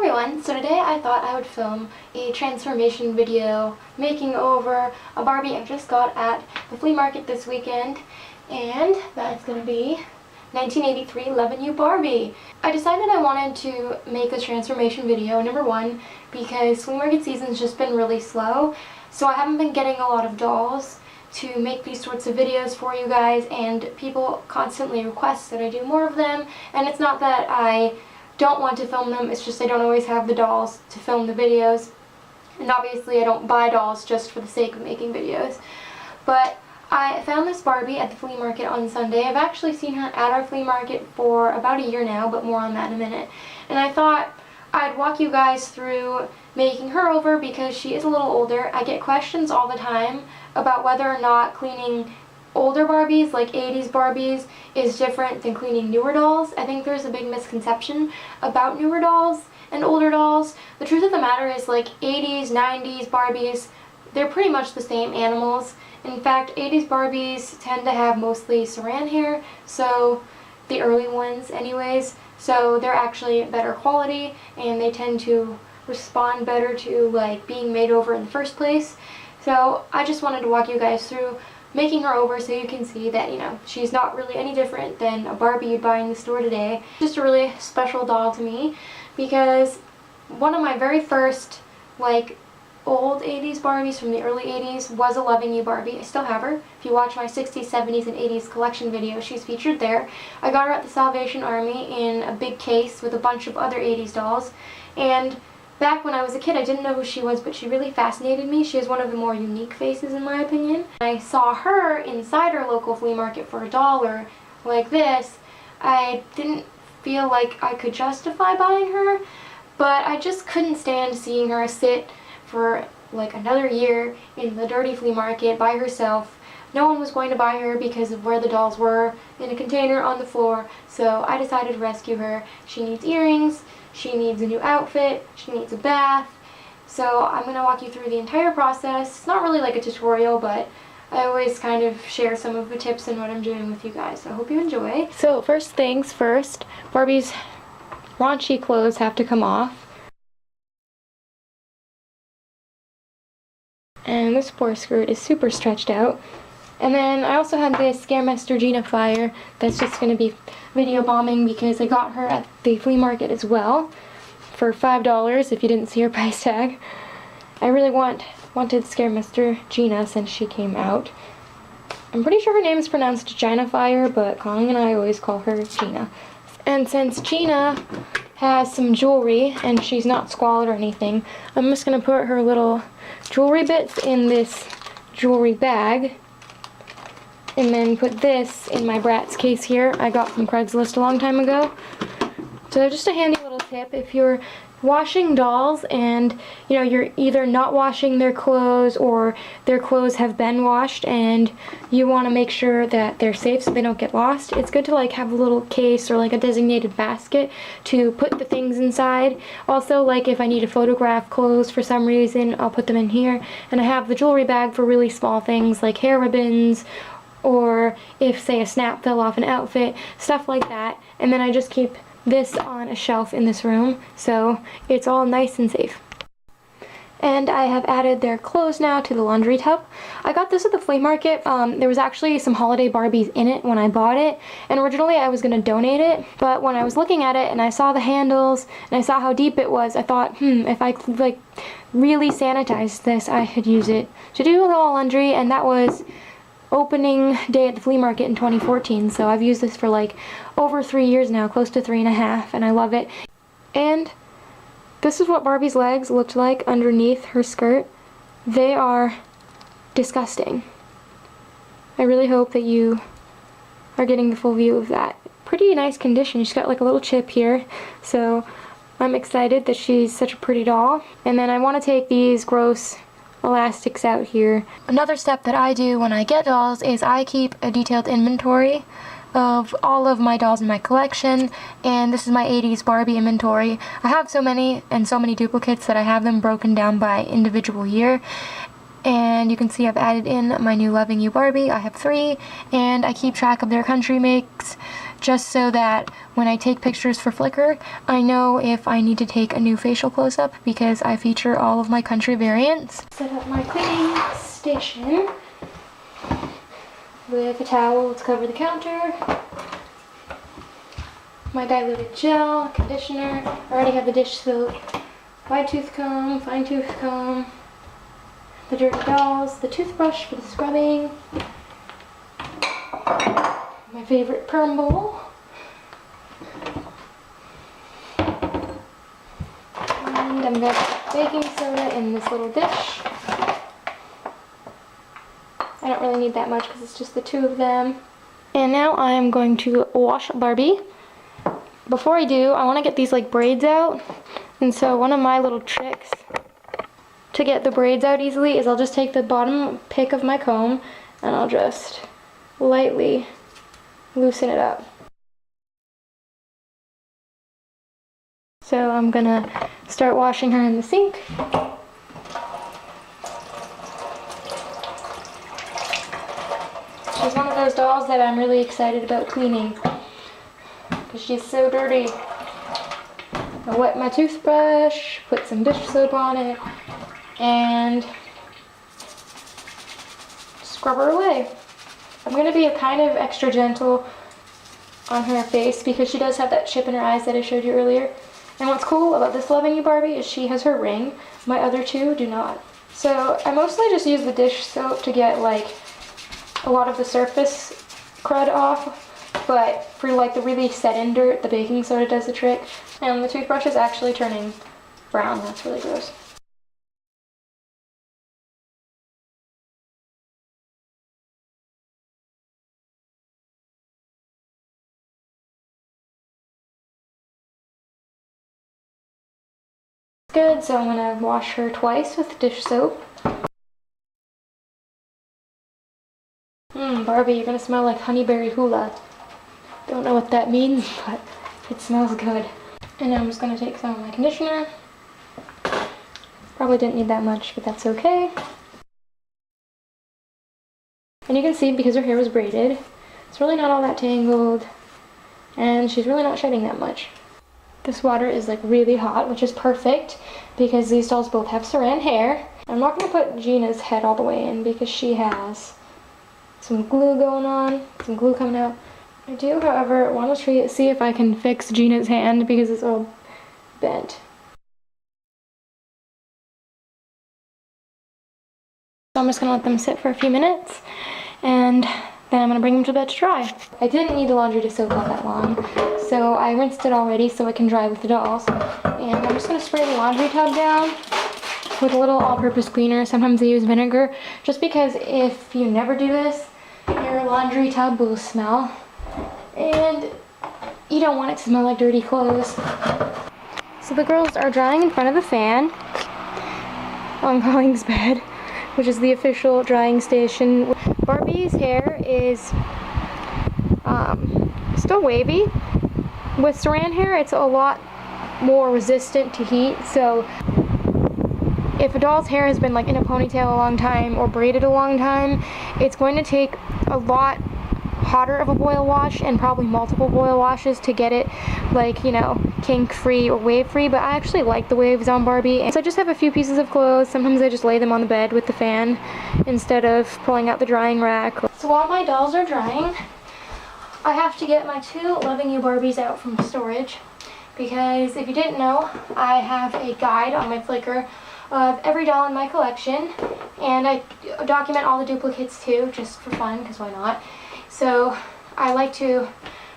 everyone, so today I thought I would film a transformation video making over a Barbie I just got at the flea market this weekend, and that's going to be 1983 Loving You Barbie. I decided I wanted to make this transformation video, number one, because flea market season's just been really slow, so I haven't been getting a lot of dolls to make these sorts of videos for you guys, and people constantly request that I do more of them, and it's not that I don't want to film them, it's just I don't always have the dolls to film the videos, and obviously I don't buy dolls just for the sake of making videos. But I found this Barbie at the flea market on Sunday. I've actually seen her at our flea market for about a year now, but more on that in a minute. And I thought I'd walk you guys through making her over because she is a little older. I get questions all the time about whether or not cleaning older Barbies, like 80s Barbies, is different than cleaning newer dolls. I think there's a big misconception about newer dolls and older dolls. The truth of the matter is, like, 80s, 90s Barbies, they're pretty much the same animals. In fact, 80s Barbies tend to have mostly saran hair, so the early ones anyways, so they're actually better quality and they tend to respond better to like being made over in the first place. So I just wanted to walk you guys through making her over so you can see that, you know, she's not really any different than a Barbie you'd buy in the store today. Just a really special doll to me because one of my very first, like, old 80s Barbies from the early 80s was a Loving You Barbie. I still have her. If you watch my 60s, 70s, and 80s collection video, she's featured there. I got her at the Salvation Army in a big case with a bunch of other 80s dolls, and back when I was a kid, I didn't know who she was, but she really fascinated me. She has one of the more unique faces, in my opinion. I saw her inside our local flea market for $1 like this. I didn't feel like I could justify buying her, but I just couldn't stand seeing her sit for like another year in the dirty flea market by herself. No one was going to buy her because of where the dolls were, in a container on the floor, so I decided to rescue her. She needs earrings, she needs a new outfit, she needs a bath, so I'm going to walk you through the entire process. It's not really like a tutorial, but I always kind of share some of the tips and what I'm doing with you guys, so I hope you enjoy. So first things first, Barbie's raunchy clothes have to come off. And this poor skirt is super stretched out. And then I also had this Scaremaster Gina flyer that's just going to be video bombing because I got her at the flea market as well for $5 if you didn't see her price tag. I really wanted Scaremaster Gina since she came out. I'm pretty sure her name is pronounced Gina Fire, but Colin and I always call her Gina. And since Gina has some jewelry and she's not squalid or anything, I'm just going to put her little jewelry bits in this jewelry bag and then put this in my Bratz case here I got from Craigslist a long time ago. So just a handy little tip if you're washing dolls and, you know, you're either not washing their clothes or their clothes have been washed and you want to make sure that they're safe so they don't get lost, it's good to like have a little case or like a designated basket to put the things inside. Also, like if I need to photograph clothes for some reason, I'll put them in here, and I have the jewelry bag for really small things like hair ribbons, or if say a snap fell off an outfit, stuff like that. And then I just keep this on a shelf in this room, so it's all nice and safe. And I have added their clothes now to the laundry tub. I got this at the flea market. There was actually some holiday Barbies in it when I bought it, and originally I was going to donate it, but when I was looking at it and I saw the handles and I saw how deep it was, I thought, if I like really sanitize this, I could use it to do the laundry, and that was opening day at the flea market in 2014, so I've used this for like over 3 years now, close to 3.5, and I love it. And this is what Barbie's legs looked like underneath her skirt. They are disgusting. I really hope that you are getting the full view of that. Pretty nice condition. She's got like a little chip here, so I'm excited that she's such a pretty doll. And then I want to take these gross elastics out here. Another step that I do when I get dolls is I keep a detailed inventory of all of my dolls in my collection, and this is my 80s Barbie inventory. I have so many and so many duplicates that I have them broken down by individual year, and you can see I've added in my new Loving You Barbie. I have 3, and I keep track of their country makes just so that when I take pictures for Flickr, I know if I need to take a new facial close-up because I feature all of my country variants. Set up my cleaning station with a towel to cover the counter, my diluted gel, conditioner. I already have the dish soap, wide tooth comb, fine tooth comb, the dirty dolls, the toothbrush for the scrubbing, my favorite perm bowl, and I'm going to put baking soda in this little dish. I don't really need that much because it's just the two of them. And now I'm going to wash Barbie. Before I do, I want to get these like braids out. And so one of my little tricks to get the braids out easily is I'll just take the bottom pick of my comb and I'll just lightly loosen it up. So I'm gonna start washing her in the sink. She's one of those dolls that I'm really excited about cleaning because she's so dirty. I wet my toothbrush, put some dish soap on it, and scrub her away. I'm going to be kind of extra gentle on her face because she does have that chip in her eyes that I showed you earlier. And what's cool about this Loving You Barbie is she has her ring. My other two do not. So I mostly just use the dish soap to get like a lot of the surface crud off. But for like the really set in dirt, the baking soda does the trick. And the toothbrush is actually turning brown. That's really gross. Good, so I'm gonna wash her twice with dish soap. Barbie, you're gonna smell like honeyberry hula. Don't know what that means, but it smells good. And now I'm just gonna take some of my conditioner. Probably didn't need that much, but that's okay. And you can see because her hair was braided, it's really not all that tangled, and she's really not shedding that much. This water is like really hot, which is perfect because these dolls both have saran hair. I'm not gonna put Gina's head all the way in because she has some glue going on, some glue coming out. I do, however, want to see if I can fix Gina's hand because it's all bent. So I'm just gonna let them sit for a few minutes and then I'm gonna bring them to bed to dry. I didn't need the laundry to soak all that long, so I rinsed it already so it can dry with the dolls. And I'm just gonna spray the laundry tub down with a little all-purpose cleaner. Sometimes I use vinegar, just because if you never do this, your laundry tub will smell, and you don't want it to smell like dirty clothes. So the girls are drying in front of the fan on Colleen's bed, which is the official drying station. Barbie's hair is still wavy. With saran hair, it's a lot more resistant to heat, so if a doll's hair has been like in a ponytail a long time or braided a long time, it's going to take a lot hotter of a boil wash and probably multiple boil washes to get it like, you know, kink free or wave free. But I actually like the waves on Barbie, and so I just have a few pieces of clothes. Sometimes I just lay them on the bed with the fan instead of pulling out the drying rack. So while my dolls are drying, I have to get my two Loving You Barbies out from storage because if you didn't know, I have a guide on my Flickr of every doll in my collection, and I document all the duplicates too, just for fun, because why not? So I like to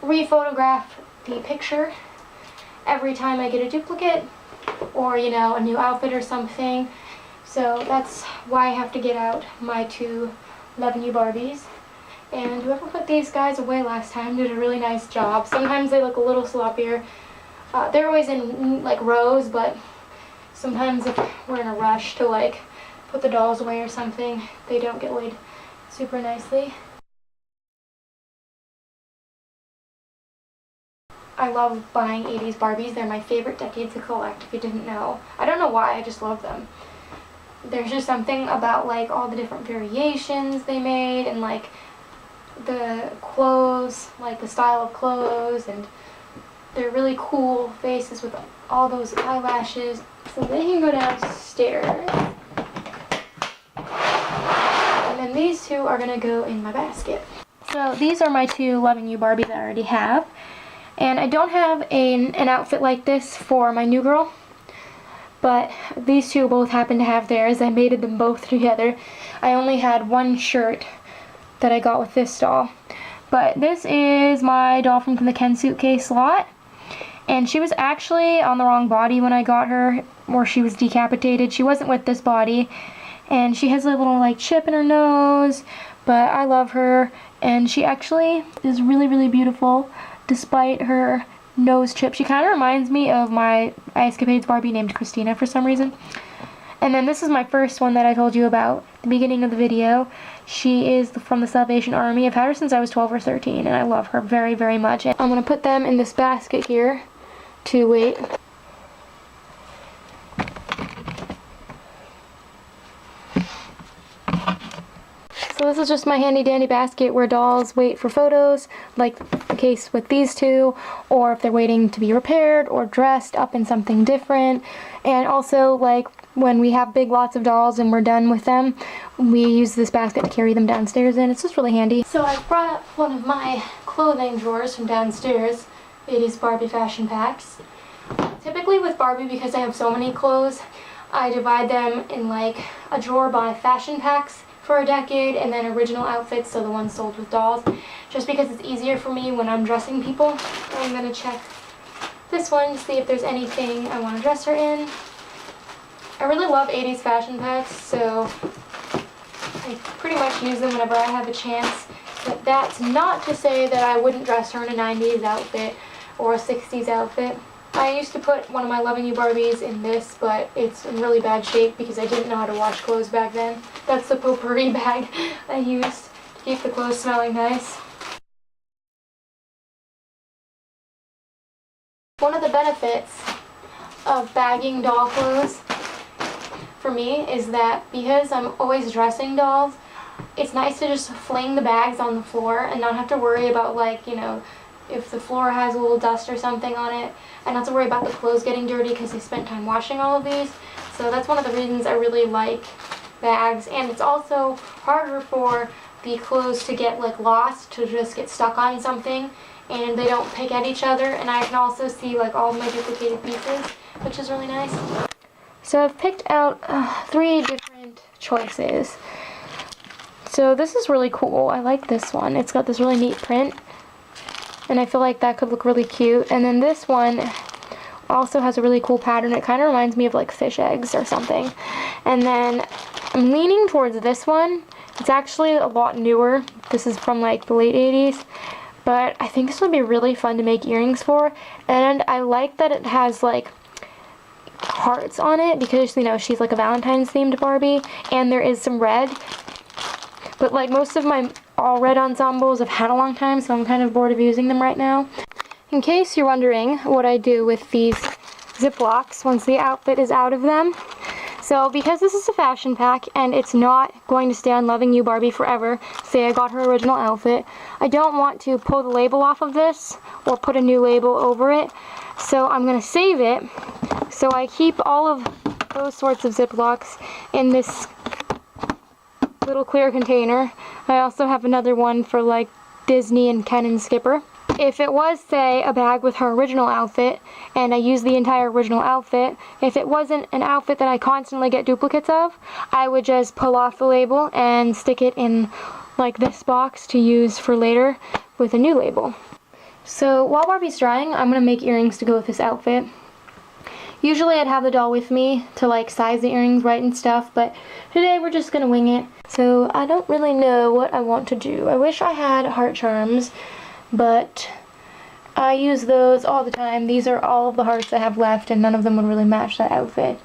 re-photograph the picture every time I get a duplicate or, you know, a new outfit or something. So that's why I have to get out my two Loving You Barbies. And whoever put these guys away last time did a really nice job. Sometimes they look a little sloppier. They're always in like rows, but sometimes if we're in a rush to like put the dolls away or something, they don't get laid super nicely. I love buying 80s Barbies. They're my favorite decade to collect, if you didn't know. I don't know why, I just love them. There's just something about like all the different variations they made and like the clothes, like the style of clothes, and they're really cool faces with all those eyelashes. So they can go downstairs. And then these two are going to go in my basket. So these are my two Loving You Barbies I already have. And I don't have an outfit like this for my new girl, but these two both happen to have theirs. I mated them both together. I only had one shirt that I got with this doll. But this is my doll from the Ken Suitcase lot. And she was actually on the wrong body when I got her, or she was decapitated. She wasn't with this body. And she has a little like chip in her nose, but I love her. And she actually is really, really beautiful despite her nose chip. She kind of reminds me of my iScapades Barbie named Christina for some reason. And then this is my first one that I told you about at the beginning of the video. She is from the Salvation Army. I've had her since I was 12 or 13, and I love her very, very much. And I'm going to put them in this basket here to wait. So this is just my handy dandy basket where dolls wait for photos, like the case with these two, or if they're waiting to be repaired or dressed up in something different. And also, like when we have big lots of dolls and we're done with them, we use this basket to carry them downstairs in. It's just really handy. So I brought up one of my clothing drawers from downstairs. It is Barbie fashion packs. Typically with Barbie, because I have so many clothes, I divide them in like a drawer by fashion packs for a decade, and then original outfits, so the ones sold with dolls, just because it's easier for me when I'm dressing people. I'm going to check this one to see if there's anything I want to dress her in. I really love 80s fashion packs, so I pretty much use them whenever I have a chance, but that's not to say that I wouldn't dress her in a 90s outfit or a 60s outfit. I used to put one of my Loving You Barbies in this, but it's in really bad shape because I didn't know how to wash clothes back then. That's the potpourri bag I used to keep the clothes smelling nice. One of the benefits of bagging doll clothes for me is that because I'm always dressing dolls, it's nice to just fling the bags on the floor and not have to worry about, like, you know, if the floor has a little dust or something on it, and not to worry about the clothes getting dirty because I spent time washing all of these. So that's one of the reasons I really like bags. And it's also harder for the clothes to get like lost, to just get stuck on something, and they don't pick at each other. And I can also see like all of my duplicated pieces, which is really nice. So I've picked out 3 different choices. So this is really cool. I like this one. It's got this really neat print, and I feel like that could look really cute. And then this one also has a really cool pattern. It kind of reminds me of like fish eggs or something. And then I'm leaning towards this one. It's actually a lot newer. This is from like the late 80s. But I think this would be really fun to make earrings for. And I like that it has like hearts on it because, you know, she's like a Valentine's themed Barbie. And there is some red. But like most of my all red ensembles I've had a long time, so I'm kind of bored of using them right now. In case you're wondering what I do with these Ziplocks once the outfit is out of them. So because this is a fashion pack and it's not going to stay on Loving You Barbie forever, say I got her original outfit, I don't want to pull the label off of this or put a new label over it. So I'm going to save it. So I keep all of those sorts of Ziplocks in this little clear container. I also have another one for like Disney and Ken and Skipper. If it was, say, a bag with her original outfit and I use the entire original outfit, if it wasn't an outfit that I constantly get duplicates of, I would just pull off the label and stick it in like this box to use for later with a new label. So while Barbie's drying, I'm going to make earrings to go with this outfit. Usually I'd have the doll with me to like size the earrings right and stuff, but today we're just going to wing it. So I don't really know what I want to do. I wish I had heart charms, but I use those all the time. These are all of the hearts I have left, and none of them would really match that outfit.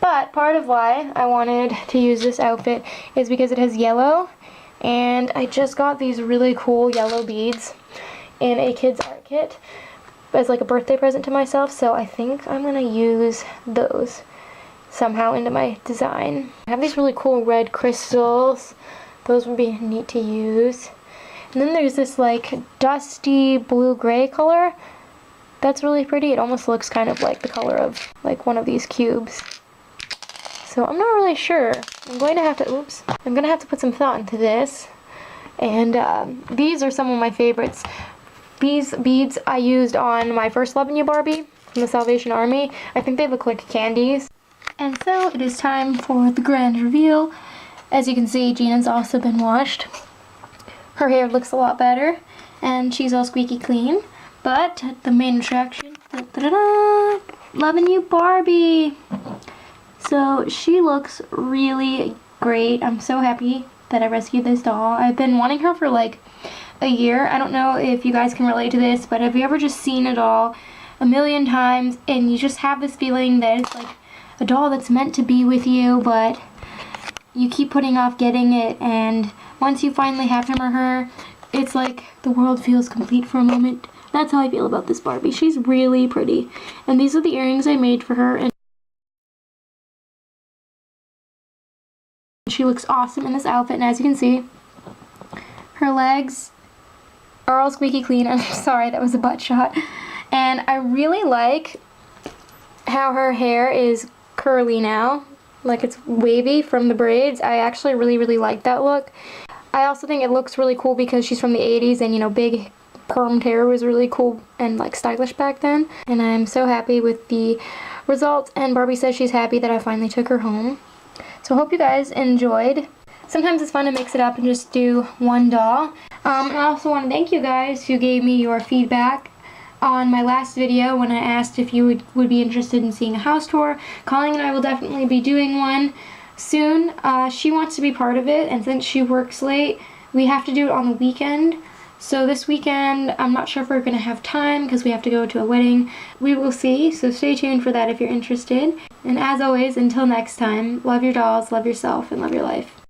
But part of why I wanted to use this outfit is because it has yellow, and I just got these really cool yellow beads in a kids art kit as like a birthday present to myself, so I think I'm gonna use those somehow into my design. I have these really cool red crystals. Those would be neat to use. And then there's this like dusty blue-gray color. That's really pretty. It almost looks kind of like the color of like one of these cubes. So I'm not really sure. I'm going to have to put some thought into this. And these are some of my favorites. These beads I used on my first Loving You Barbie from the Salvation Army. I think they look like candies. And so it is time for the grand reveal. As you can see, Gina's also been washed. Her hair looks a lot better, and she's all squeaky clean. But the main attraction, da-da-da-da, Loving You Barbie. So she looks really great. I'm so happy that I rescued this doll. I've been wanting her for like a year. I don't know if you guys can relate to this, but have you ever just seen a doll a million times and you just have this feeling that it's like a doll that's meant to be with you, but you keep putting off getting it, and once you finally have him or her, it's like the world feels complete for a moment. That's how I feel about this Barbie. She's really pretty. And these are the earrings I made for her, and she looks awesome in this outfit. And as you can see, her legs are all squeaky clean. I'm sorry, that was a butt shot. And I really like how her hair is curly now. Like it's wavy from the braids. I actually really like that look. I also think it looks really cool because she's from the 80s, and you know, big permed hair was really cool and like stylish back then. And I'm so happy with the results, and Barbie says she's happy that I finally took her home. So I hope you guys enjoyed. Sometimes it's fun to mix it up and just do one doll. And I also want to thank you guys who gave me your feedback on my last video when I asked if you would be interested in seeing a house tour. Colleen and I will definitely be doing one soon. She wants to be part of it, and since she works late, we have to do it on the weekend. So this weekend, I'm not sure if we're going to have time because we have to go to a wedding. We will see, so stay tuned for that if you're interested. And as always, until next time, love your dolls, love yourself, and love your life.